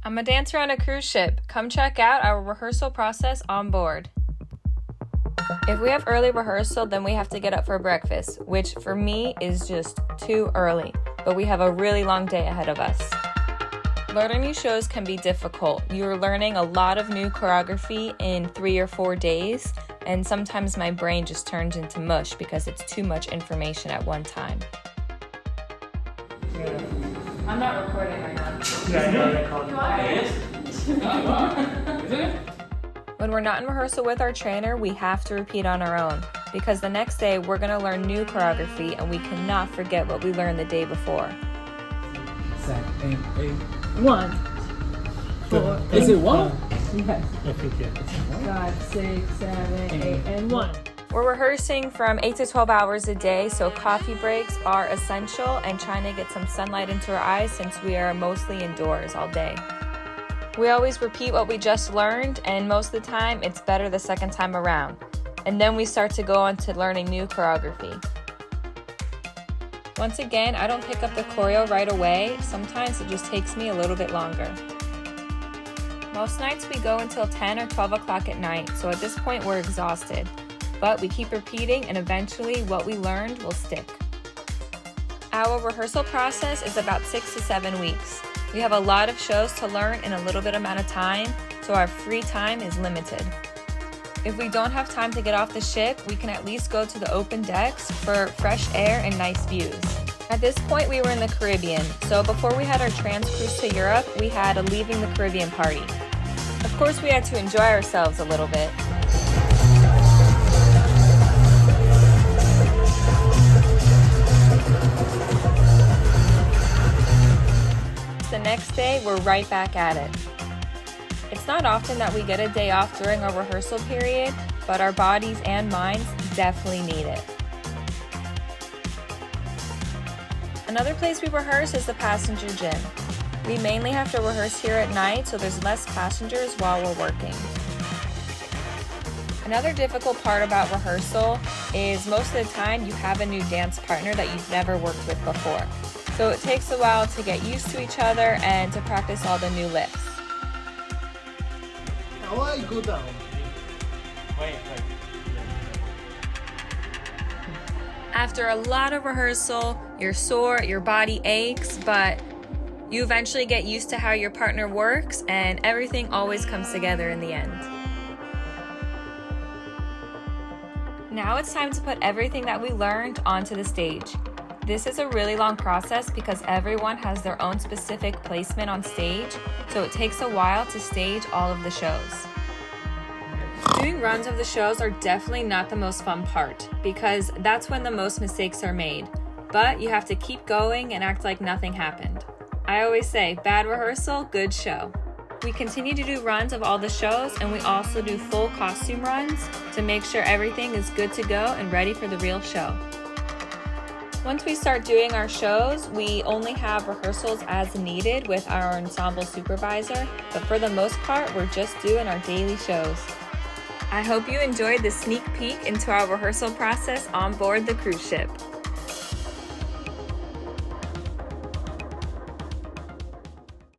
I'm a dancer on a cruise ship. Come check out our rehearsal process on board. If we have early rehearsal, then we have to get up for breakfast, which for me is just too early, but we have a really long day ahead of us. Learning new shows can be difficult. You're learning a lot of new choreography in 3 or 4 days, and sometimes my brain just turns into mush because it's too much information at one time. I'm not recording right now. When we're not in rehearsal with our trainer, we have to repeat on our own, because the next day we're going to learn new choreography and we cannot forget what we learned the day before. 1, 4. Is it 1? Yes. I forget. 5, 6, 7, 8, and 1. We're rehearsing from 8 to 12 hours a day, so coffee breaks are essential and trying to get some sunlight into our eyes since we are mostly indoors all day. We always repeat what we just learned, and most of the time it's better the second time around. And then we start to go on to learning new choreography. Once again, I don't pick up the choreo right away. Sometimes it just takes me a little bit longer. Most nights we go until 10 or 12 o'clock at night, so at this point we're exhausted. But we keep repeating and eventually what we learned will stick. Our rehearsal process is about 6 to 7 weeks. We have a lot of shows to learn in a little bit amount of time, so our free time is limited. If we don't have time to get off the ship, we can at least go to the open decks for fresh air and nice views. At this point, we were in the Caribbean, so before we had our trans cruise to Europe, we had a leaving the Caribbean party. Of course, we had to enjoy ourselves a little bit. The next day, we're right back at it. It's not often that we get a day off during our rehearsal period, but our bodies and minds definitely need it. Another place we rehearse is the passenger gym. We mainly have to rehearse here at night, so there's less passengers while we're working. Another difficult part about rehearsal is most of the time you have a new dance partner that you've never worked with before. So it takes a while to get used to each other and to practice all the new lifts. How I go down? Wait. After a lot of rehearsal, you're sore, your body aches, but you eventually get used to how your partner works and everything always comes together in the end. Now it's time to put everything that we learned onto the stage. This is a really long process because everyone has their own specific placement on stage, so it takes a while to stage all of the shows. Doing runs of the shows are definitely not the most fun part because that's when the most mistakes are made, but you have to keep going and act like nothing happened. I always say, bad rehearsal, good show. We continue to do runs of all the shows, and we also do full costume runs to make sure everything is good to go and ready for the real show. Once we start doing our shows, we only have rehearsals as needed with our ensemble supervisor, but for the most part, we're just doing our daily shows. I hope you enjoyed the sneak peek into our rehearsal process on board the cruise ship.